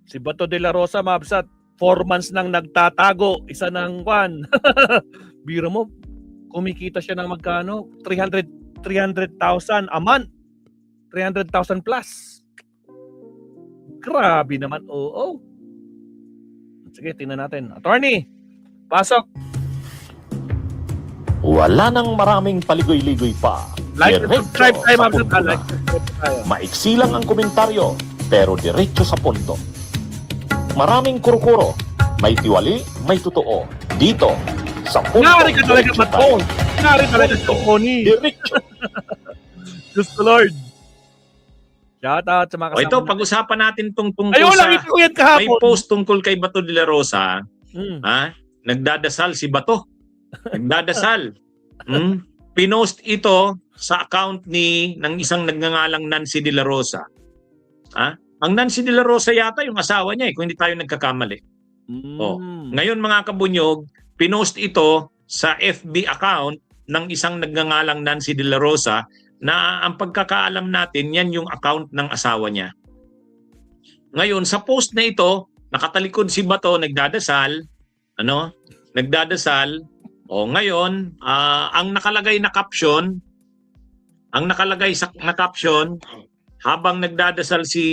Si Bato de la Rosa, Mabsat, 4 months nang nagtatago, isa ng kwan. Biro mo, kumikita siya ng magkano? 300,000 a month. 300,000 plus. Grabe naman. Oo. Sige, tingnan natin. Attorney, pasok. Wala nang maraming paligoy-ligoy pa. Like and subscribe tayo, Mabsat. punto na. Like and subscribe tayo. Maiksi lang ang komentaryo, pero diretso sa punto. Maraming kuro-kuro, may tiwali, may totoo. Dito, sa punto. Nari ka talaga, diretso Bato. tayo. Nari talaga sa Tony. Diretso. Diyos ko, Lord. Shout out sa mga O kasama. ito, pag-usapan natin tungkol Ay, wala, sa... ito ko yan May kahapon. post tungkol kay Bato de la Rosa. Hmm. Nagdadasal si Bato. Nagdadasal. Pinost ito sa account ng isang nagngangalang Nancy de la Rosa. Ang Nancy de la Rosa yata yung asawa niya kung hindi tayo nagkakamali. Ngayon mga kabunyog, pinost ito sa FB account ng isang nagngangalang Nancy de la Rosa na ang pagkakaalam natin, yan yung account ng asawa niya. Ngayon, sa post na ito, nakatalikod si Bato, nagdadasal. Nagdadasal. Ngayon, ang nakalagay na caption, habang nagdadasal si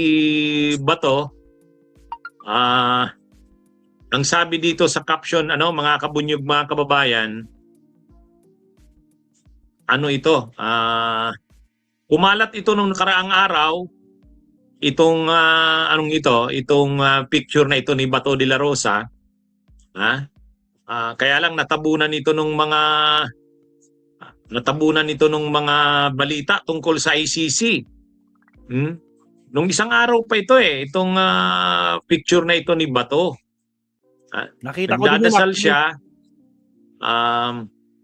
Bato, ang sabi dito sa caption, mga kabunyog, mga kababayan, kumalat ito nung nakaraang araw, itong picture na ito ni Bato de la Rosa. Kaya lang natabunan ito nung mga balita tungkol sa ICC. Nung isang araw pa ito itong picture na ito ni Bato. Nakita ko din Nagdadasal siya.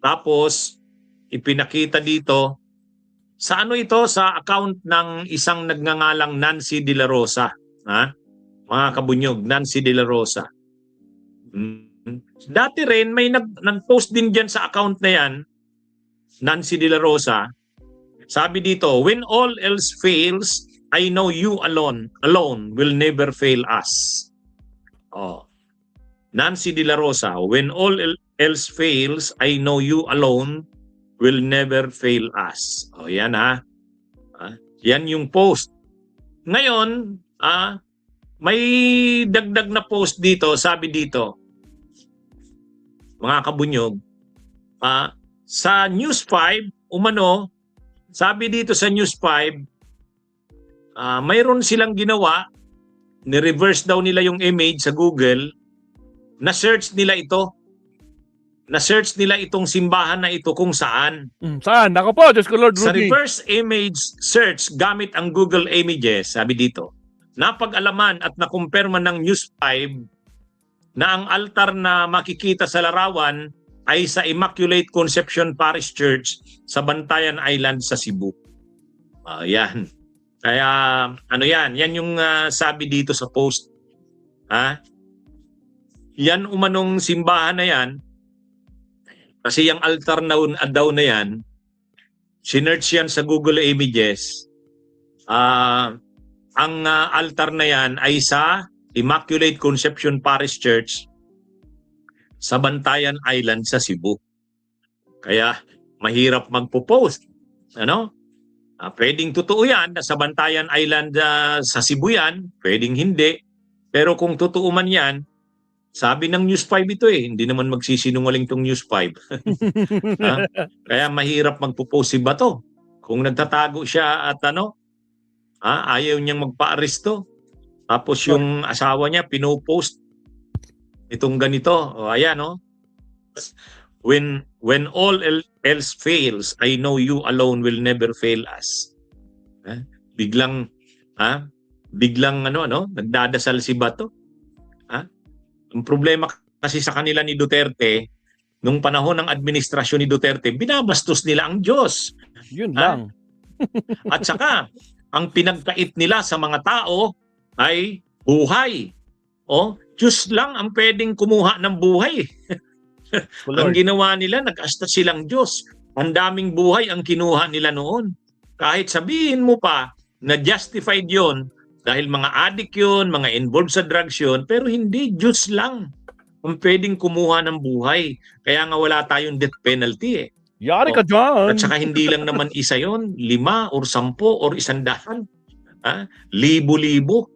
Tapos ipinakita dito sa sa account ng isang nagngangalang Nancy de la Rosa. Mga kabunyog, Nancy de la Rosa. Dati rin may nag-post din diyan sa account na yan, Nancy de la Rosa. Sabi dito, when all else fails, I know you alone will never fail us. Nancy de la Rosa, when all else fails, I know you alone will never fail us. Yan yan yung post. Ngayon, may dagdag na post dito, sabi dito, mga kabunyog, sa News 5, sabi dito sa News 5, mayroon silang ginawa, ni-reverse daw nila yung image sa Google, na-search nila itong simbahan na ito kung saan. Saan? Ako po, Diyos ko, Lord Rudy. Sa reverse image search gamit ang Google Images, sabi dito, napag-alaman at nakumpirma ng News 5 na ang altar na makikita sa larawan ay sa Immaculate Conception Parish Church sa Bantayan Island sa Cebu. Yan. Kaya yan yung sabi dito sa post. Yan umanong simbahan na yan. Kasi yung altar daw na yan, sinearch yan sa Google Images. Ang altar na yan ay sa Immaculate Conception Parish Church sa Bantayan Island sa Cebu. Kaya mahirap magpo-post. Pwedeng totoo yan na sa Bantayan Island sa Cebu yan, pwedeng hindi. Pero kung totoo man yan, sabi ng News 5 ito hindi naman magsisinungaling tong News 5. Kaya mahirap magpo-post si Bato. Kung nagtatago siya at ayaw niyang magpa-aresto. Tapos yung asawa niya pinopost itong ganito. Ayan, When all else fails, I know you alone will never fail us. Biglang nagdadasal si Bato. Ang problema kasi sa kanila ni Duterte, nung panahon ng administrasyon ni Duterte, binabastos nila ang Diyos. Yun lang. At saka, ang pinagkait nila sa mga tao ay buhay. Diyos lang ang pwedeng kumuha ng buhay. Ang ginawa nila, nag-asta silang Diyos. Ang daming buhay ang kinuha nila noon. Kahit sabihin mo pa na justified yon Dahil mga addict yun, mga involved sa drugs yun, pero hindi Diyos lang kung pwedeng kumuha ng buhay. Kaya nga wala tayong death penalty eh. Yari Oh, ka dyan. At saka hindi lang naman isa yon, 5 or 10 or 100. Libo-libo.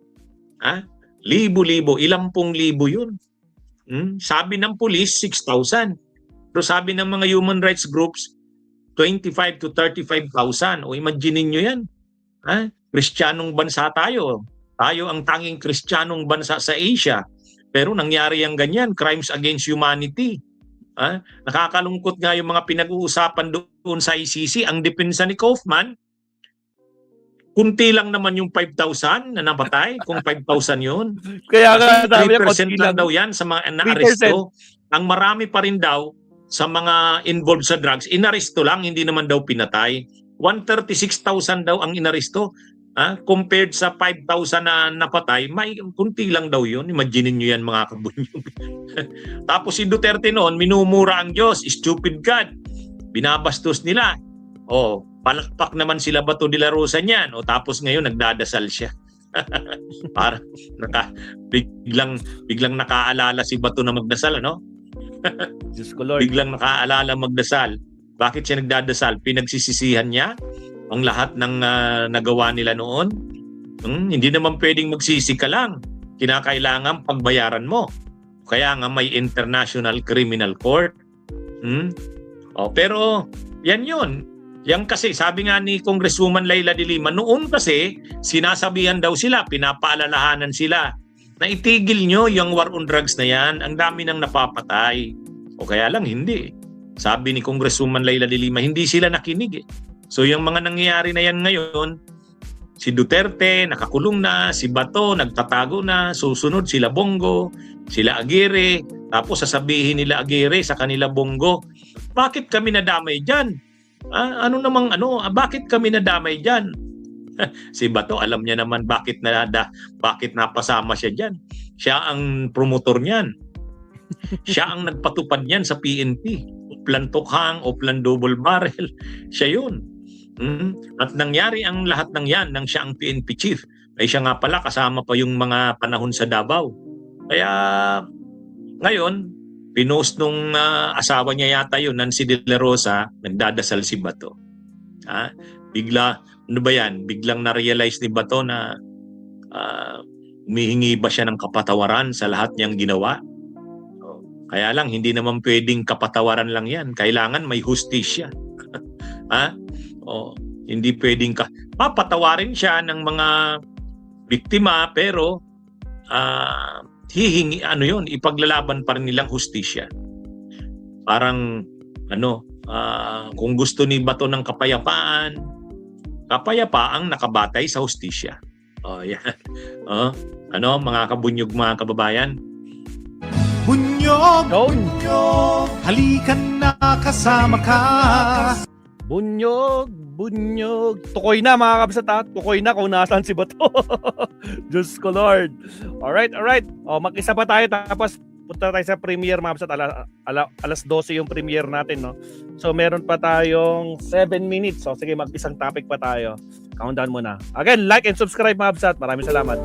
Libo-libo. Ilang pong libo yun. Sabi ng pulis, 6,000. Pero sabi ng mga human rights groups, 25 to 35,000. O imagine nyo yan. Kristiyanong bansa tayo. Tayo ang tanging Kristiyanong bansa sa Asia. Pero nangyari ang ganyan, crimes against humanity. Nakakalungkot nga yung mga pinag-uusapan doon sa ICC. Ang depensa ni Kaufman, kunti lang naman yung 5,000 na napatay. Kung 5,000 yun. Kaya nga, Kasi sabi niya, 3% konti lang lang. daw yan sa mga naaresto. Ang marami pa rin daw sa mga involved sa drugs, inaresto lang, hindi naman daw pinatay. 136,000 daw ang inaresto. Compared sa 5,000 na napatay, may kunti lang daw yun. Imaginin nyo yan mga kabunyog. Tapos si Duterte noon, minumura ang Diyos, stupid God. Binabastos nila. Palakpak naman sila Bato de la Rosa niyan. Tapos ngayon nagdadasal siya. Para biglang nakaalala si Bato na magdasal, ano? Diyos ko Lord. Biglang nakaalala magdasal. Bakit siya nagdadasal? Pinagsisisihan niya ang lahat ng nagawa nila noon. Hindi naman pwedeng magsisi ka lang. Kinakailangan pagbayaran mo. Kaya nga may International Criminal Court. Pero yan yun. Yan kasi, sabi nga ni Congresswoman Leila de Lima, noon kasi sinasabihan daw sila, pinapaalalahanan sila na itigil nyo yung war on drugs na yan. Ang dami nang napapatay. O kaya lang, hindi. Sabi ni Congresswoman Leila de Lima, hindi sila nakinig eh. So yung mga nangyayari na yan ngayon, si Duterte nakakulong na, si Bato nagtatago na, susunod sila Bongo, sila Aguirre, tapos sasabihin nila Aguirre sa kanila Bongo, bakit kami nadamay dyan? Bakit kami nadamay dyan? Si Bato alam niya naman bakit napasama siya dyan. Siya ang promotor niyan. Siya ang nagpatupad niyan sa PNP. Plan Tokhang o Plan Double Barrel. Siya yun. At nangyari ang lahat ng yan nang siya ang PNP chief. Ay siya nga pala kasama pa yung mga panahon sa Davao. Kaya ngayon, pinost nung asawa niya yata yun, Nancy de la Rosa, nagdadasal si Bato. Biglang na-realize ni Bato na humihingi ba siya ng kapatawaran sa lahat niyang ginawa? Kaya lang, hindi naman pwedeng kapatawaran lang yan. Kailangan may hustisya. Hindi pwedeng papatawarin siya ng mga biktima, pero ipaglalaban pa rin nilang hustisya. Parang kung gusto ni Bato ng kapayapaang nakabatay sa hustisya. Yan. Mga kabunyog, mga kababayan. Bunyog, bunyog, halikan na kasama ka. Bunyog. Tukoy na mga kabsat ha. Tukoy na kung nasaan si Bato. Diyos ko Lord. Alright. Mag-isa pa tayo tapos punta tayo sa premiere mga kabsat. Alas 12 yung premiere natin, no? So meron pa tayong 7 minutes. So sige, mag-isang topic pa tayo. Countdown muna. Again, like and subscribe mga kabsat. Maraming salamat.